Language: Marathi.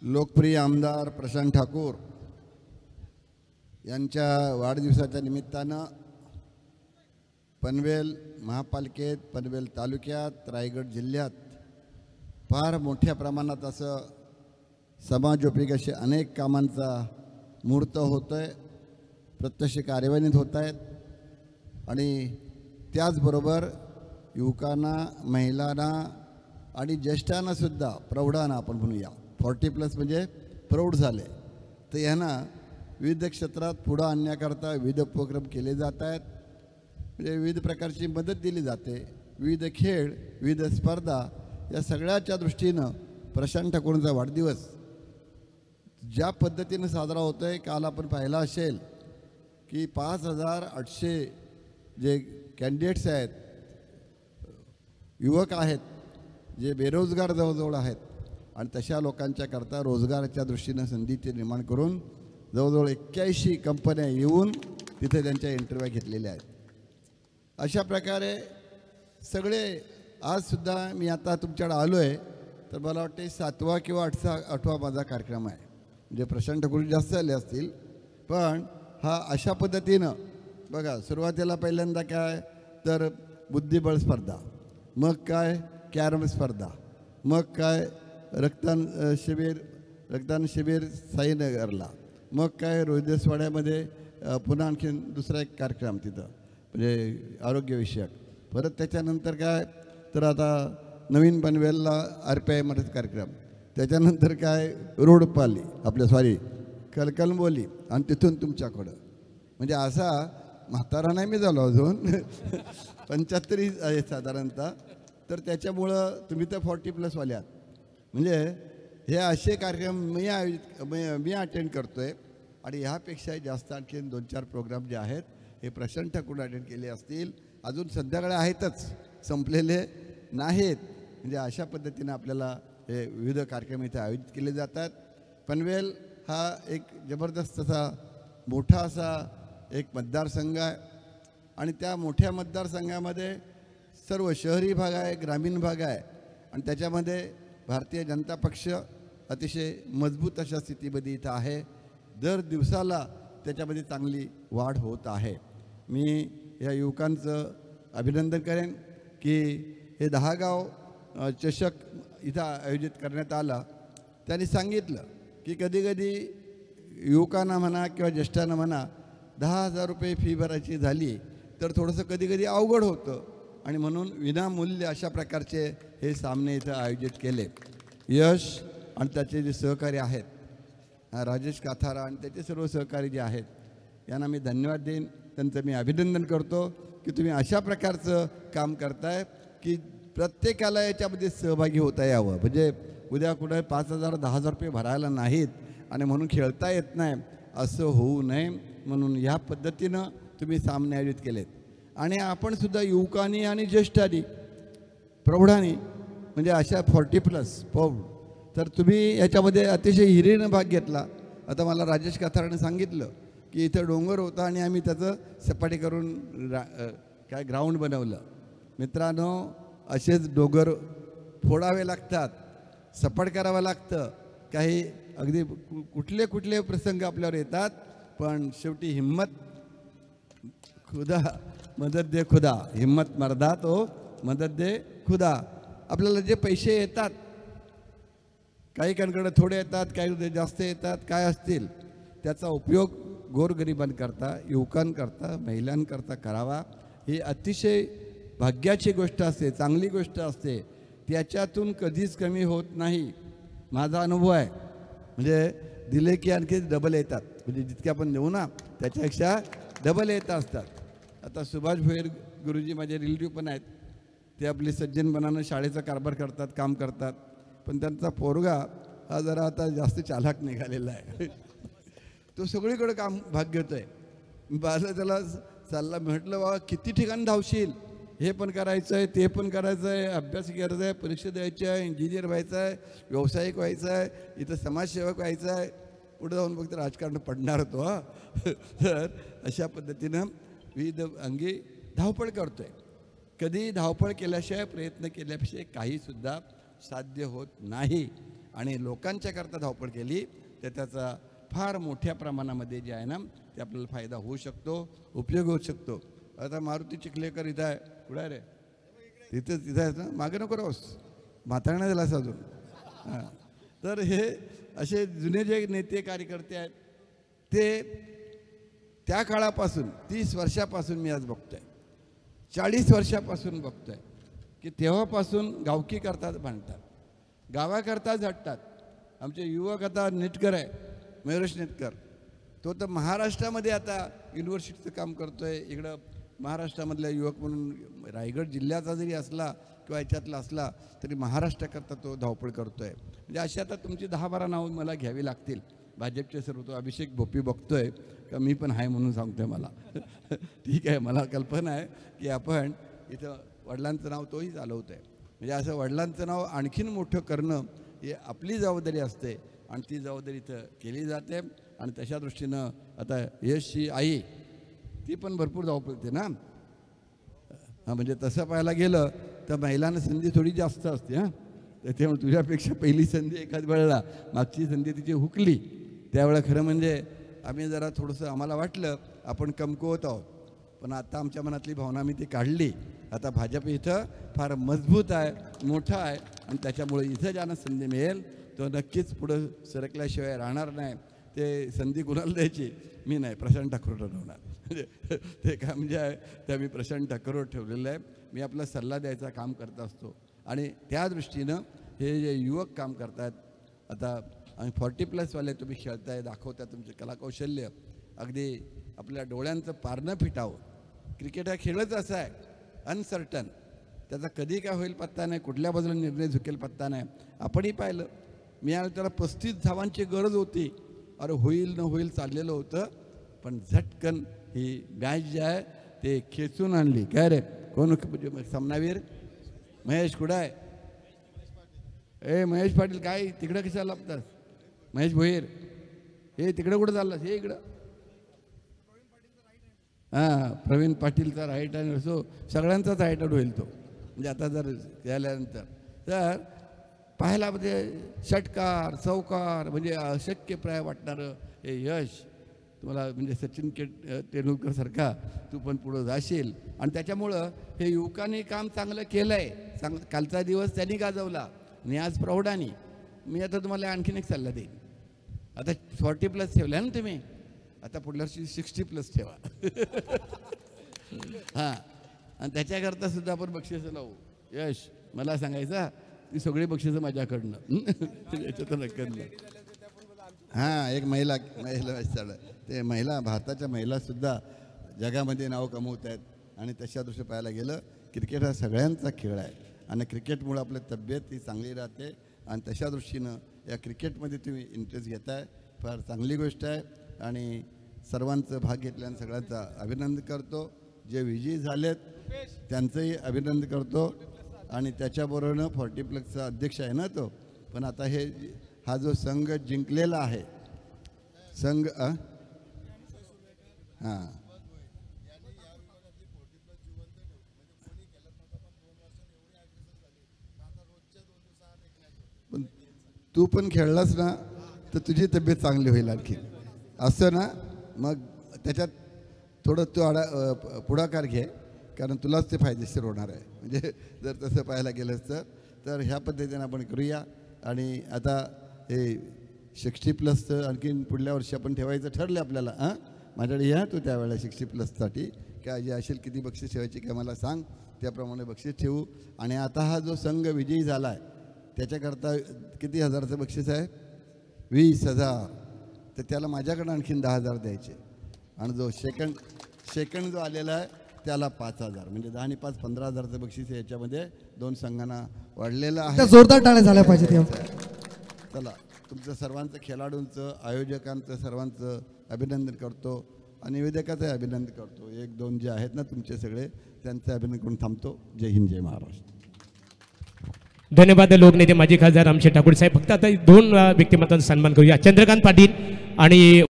लोकप्रिय आमदार प्रशांत ठाकूर यांच्या वाढदिवसाच्या निमित्तानं पनवेल महापालिकेत, पनवेल तालुक्यात, रायगड जिल्ह्यात फार मोठ्या प्रमाणात असं समाजोपयोगी असे अनेक कामांचा मुहूर्त होतो आहे, प्रत्यक्ष कार्यान्वित होत आहेत। आणि त्याचबरोबर युवकांना, महिलांना आणि ज्येष्ठांनासुद्धा, प्रौढांना आपण म्हणूया, 40+ म्हणजे प्रौढ झाले, तर यांना विविध क्षेत्रात पुढं आणण्याकरता विविध उपक्रम केले जात आहेत। म्हणजे विविध प्रकारची मदत दिली जाते, विविध खेळ, विविध स्पर्धा, या सगळ्याच्या दृष्टीनं प्रशांत ठाकूरचा वाढदिवस ज्या पद्धतीनं साजरा होतो आहे, काल आपण पाहिला असेल की 5800 जे कॅन्डिडेट्स आहेत, युवक आहेत, जे बेरोजगार जवळजवळ आहेत, आणि तशा लोकांच्याकरता रोजगाराच्या दृष्टीनं संधीचे निर्माण करून जवळजवळ 81 कंपन्या येऊन तिथे त्यांच्या इंटरव्ह्यू घेतलेल्या आहेत। अशा प्रकारे सगळे आजसुद्धा मी आता तुमच्याकडे आलो आहे, तर मला वाटते 7वा किंवा 8वा माझा कार्यक्रम आहे। म्हणजे प्रशांत ठाकूर जास्त आले असतील, पण हा अशा पद्धतीनं बघा, सुरुवातीला पहिल्यांदा काय तर बुद्धिबळ स्पर्धा, मग काय कॅरम स्पर्धा, मग काय रक्तदान शिबिर साईनगरला, मग काय रोहिदेशवाड्यामध्ये पुन्हा आणखीन दुसरा एक कार्यक्रम तिथं म्हणजे आरोग्यविषयक, परत त्याच्यानंतर काय तर आता नवीन पनवेलला RPI कार्यक्रम, त्याच्यानंतर काय रोडपाली आपल्या कलकलंबोली, आणि तिथून तुमच्याकडं, म्हणजे असा म्हातारा नाही मी झालो अजून 75 आहे साधारणतः, तर त्याच्यामुळं तुम्ही तर 40+ वाले आहात। म्हणजे हे असे कार्यक्रम मी अटेंड करतो आहे, आणि ह्यापेक्षाही जास्त आणखीन 2-4 प्रोग्राम जे आहेत हे प्रशांत ठाकूर अटेंड केले असतील, अजून सध्याकडे आहेतच, संपलेले नाहीत। म्हणजे अशा पद्धतीने आपल्याला हे विविध कार्यक्रम इथे आयोजित केले जातात। पनवेल हा एक जबरदस्त असा मोठा असा एक मतदारसंघ आहे, आणि त्या मोठ्या मतदारसंघामध्ये सर्व शहरी भाग आहे, ग्रामीण भाग आहे, आणि त्याच्यामध्ये भारतीय जनता पक्ष अतिशय मजबूत अशा स्थितीमध्ये इथं आहे। दर दिवसाला त्याच्यामध्ये चांगली वाढ होत आहे। मी या युवकांचं अभिनंदन करेन की हे 10 गाव चषक इथं आयोजित करण्यात आला। त्यांनी सांगितलं की कधीकधी युवकांना म्हणा किंवा ज्येष्ठांना म्हणा 10,000 रुपये फी भरायची झाली तर थोडंसं कधीकधी अवघड होतं, आणि म्हणून विनामूल्य अशा प्रकारचे हे सामने इथं आयोजित केले। यश आणि त्याचे जे सहकारी आहेत, राजेश काथारा आणि त्याचे सर्व सहकारी जे आहेत, यांना मी धन्यवाद देईन, त्यांचं मी अभिनंदन करतो की तुम्ही अशा प्रकारचं काम करताय की प्रत्येकाला याच्यामध्ये सहभागी होता यावं। म्हणजे उद्या कुठे 5,000 10,000 रुपये भरायला नाहीत आणि म्हणून खेळता येत नाही असं होऊ नये, म्हणून ह्या पद्धतीनं तुम्ही सामने आयोजित केलेत। आणि आपणसुद्धा युवकांनी आणि ज्येष्ठांनी, प्रौढांनी, म्हणजे अशा 40+ प्रौढ, तर तुम्ही याच्यामध्ये अतिशय हिरीनं भाग घेतला। आता मला राजेश काथाराने सांगितलं की इथं डोंगर होता आणि आम्ही त्याचं सपाटी करून काय ग्राउंड बनवलं। मित्रांनो, असेच डोंगर फोडावे लागतात, सपाट करावं लागतं, काही अगदी कुठले प्रसंग आपल्यावर येतात, पण शेवटी हिम्मत खुदा मदद दे खुदा, हिम्मत मर्दा तो मदद दे खुदा। आपल्याला जे पैसे येतात, काही काहींकडे थोडे येतात, काही जास्त येतात, काय असतील, त्याचा उपयोग गोरगरिबांकरता, युवकांकरता, महिलांकरता करावा। ही अतिशय भाग्याची गोष्ट असते, चांगली गोष्ट असते, त्याच्यातून कधीच कमी होत नाही। माझा अनुभव आहे, म्हणजे दिले की आणखी डबल येतात, म्हणजे जितके आपण देऊ ना त्याच्यापेक्षा डबल येत असतात। आता सुभाष भोयर गुरुजी माझे रिलेटिव्ह पण आहेत, ते आपले सज्जनपणानं शाळेचा कारभार करतात, काम करतात, पण त्यांचा पोरगा हा जरा आता जास्त चालाक निघालेला आहे तो सगळीकडे भाग घेतो आहे। मला त्याला सल्ला म्हटलं, बाबा किती ठिकाणी धावशील, हे पण करायचं आहे, ते पण करायचं आहे, अभ्यास करायचा आहे, परीक्षा द्यायची आहे, इंजिनियर व्हायचं आहे, व्यावसायिक व्हायचं आहे, इथं समाजसेवक व्हायचं आहे, पुढे जाऊन फक्त राजकारण पडणार होतो हा तर अशा पद्धतीनं विविध अंगी धावपळ करतो आहे। कधी धावपळ केल्याशिवाय, प्रयत्न केल्याशिवाय काहीसुद्धा साध्य होत नाही। आणि लोकांच्याकरता धावपळ केली तर त्याचा फार मोठ्या प्रमाणामध्ये जे आहे ना ते आपल्याला फायदा होऊ शकतो, उपयोग होऊ शकतो. आता मारुती चिखलेकर इथं आहे, कुठं आहे रे? तिथं आहे ना, मागे नको राहूस, म्हातारण्या झालास अजून. हां, तर हे असे जुने जे नेते कार्यकर्ते आहेत ते त्या काळापासून 30 वर्षापासून मी आज बघतोय, 40 वर्षापासून बघतोय की तेव्हापासून गावकी करतात, भांडतात, गावाकरता झटतात. आमचे युवक आता नेटकर आहे, मयुरेश नेटकर, तो तर महाराष्ट्रामध्ये आता युनिव्हर्सिटीचं काम करतोय. इकडं महाराष्ट्रामधला युवक म्हणून रायगड जिल्ह्याचा जरी असला किंवा याच्यातला असला तरी महाराष्ट्राकरता तो धावपळ करतोय. म्हणजे अशी आता तुमची 10-12 नावं मला घ्यावी लागतील. भाजपचे सर्व तो अभिषेक भोपी बघतोय का मी पण आहे म्हणून सांगतोय मला. ठीक आहे, मला कल्पना आहे की आपण इथं वडिलांचं नाव तोही चालवतोय. म्हणजे असं वडिलांचं नाव आणखीन मोठं करणं ही आपली जबाबदारी असते आणि ती जबाबदारी इथं केली जाते. आणि तशा दृष्टीनं आता यशची आई ती पण भरपूर धावपळ करते ना. म्हणजे तसं पाहायला गेलं तर महिलांना संधी थोडी जास्त असते. हां, तर त्यामुळे तुझ्यापेक्षा पहिली संधी एखाद वेळेला, मागची संधी तिची हुकली त्यावेळेला खरं म्हणजे आम्ही जरा थोडंसं आम्हाला वाटलं आपण कमकुवत आहोत, पण आता आमच्या मनातली भावना आम्ही ती काढली. आता भाजप इथं फार मजबूत आहे, मोठा आहे आणि त्याच्यामुळे इथं ज्यांना संधी मिळेल तो नक्कीच पुढं सरकल्याशिवाय राहणार नाही. ते संधी कुणाला द्यायची मी नाही, प्रशांत ठाकूर ठरवणार. ते काम जे आहे ते आम्ही प्रशांत ठाकूरवर ठेवलेलं आहे. मी आपला सल्ला द्यायचा काम करत असतो आणि त्या दृष्टीनं हे जे युवक काम करतात आता आणि 40+ तुम्ही खेळताय, दाखवता तुमचे कलाकौशल्य, अगदी आपल्या डोळ्यांचं पारणं फिटावं. क्रिकेट हा खेळच असा आहे अनसर्टन, त्याचा कधी काय होईल पत्ता नाही, कुठल्या बाजूला निर्णय झुकेल पत्ता नाही. आपणही पाहिलं, मी आलो त्याला 35 धावांची गरज होती, अरे होईल न होईल चाललेलं होतं, पण झटकन ही मॅच जी आहे ते खेचून आणली. काय रे, कोण सामनावीर? महेश कुठं आहे? ए महेश पाटील, काय तिकडं कशाला लागतात? महेश भोईर, हे तिकडं कुठं चाललं? हे इकडं. हां, प्रवीण पाटीलचा राईट हँड असो, सगळ्यांचाच राईट हँड होईल तो. म्हणजे आता जर केल्यानंतर तर पाहायला म्हणजे षटकार चौकार म्हणजे अशक्यप्राय वाटणारं हे यश तुम्हाला, म्हणजे सचिन तेंडुलकर सारखा तू पण पुढं जाशील. आणि त्याच्यामुळं हे युवकांनी काम चांगलं केलं आहे. कालचा दिवस त्यांनी गाजवला आणि आज प्रौढांनी. मी आता तुम्हाला आणखीन एक सल्ला देईन. आता 40+ ठेवल्या ना तुम्ही, आता पुढल्या वर्षी 60+ ठेवा. हां, आणि त्याच्याकरता सुद्धा आपण बक्षिसं लावू. यश मला सांगायचा ती सगळी बक्षिसं माझ्याकडनं. याच्यात नक्कच नाही. हां, एक महिला ते महिला, भारताच्या महिलासुद्धा जगामध्ये नाव कमवत आहेत. आणि तशा दृष्टी पाहायला गेलं क्रिकेट हा सगळ्यांचा खेळ आहे आणि क्रिकेटमुळं आपली तब्येत ही चांगली राहते. आणि तशा दृष्टीनं या क्रिकेटमध्ये तुम्ही इंटरेस्ट घेताय, फार चांगली गोष्ट आहे. आणि सर्वांचं भाग घेतल्यानं सगळ्यांचा अभिनंदन करतो. जे विजयी झालेत त्यांचंही अभिनंदन करतो. आणि त्याच्याबरोबरनं 40+चा अध्यक्ष आहे ना तो. पण आता हा जो संघ जिंकलेला आहे संघ, हां, पण तू पण खेळलास ना तर तुझी तब्येत चांगली होईल आणखी असं ना. मग त्याच्यात थोडं तू पुढाकार घे, कारण तुलाच ते फायदेशीर होणार आहे. म्हणजे जर तसं पाहायला गेलंच तर ह्या पद्धतीने आपण करूया. आणि आता हे 60+ आणखीन पुढल्या वर्षी आपण ठेवायचं ठरलं आपल्याला. हां, माझ्याकडे या तू त्यावेळेला 60+साठी काय जे असेल किती बक्षीस ठेवायची काय मला सांग, त्याप्रमाणे बक्षीस ठेवू. आणि आता हा जो संघ विजयी झाला आहे त्याच्याकरता किती हजाराचं बक्षीस आहे? 20,000. तर त्याला माझ्याकडं आणखीन 10,000 द्यायचे. आणि जो सेकंड जो आलेला आहे त्याला 5,000. म्हणजे 10 आणि 5 15,000चं बक्षीस याच्यामध्ये 2 संघांना वाढलेलं आहे. जोरदार टाळ्या झाल्या पाहिजेत. चला, तुमचं सर्वांचं, खेळाडूंचं, आयोजकांचं सर्वांचं अभिनंदन करतो आणि निवेदकाचंही अभिनंदन करतो. 1-2 जे आहेत ना तुमचे सगळे, त्यांचं अभिनंदन करून थांबतो. जय हिंद, जय महाराष्ट्र. धन्यवाद लोकनेते माजी खासदार रामशेठ ठाकूर साहेब. फक्त आता 2 व्यक्तिमत्वांचा सन्मान करूया. चंद्रकांत पाटील आणि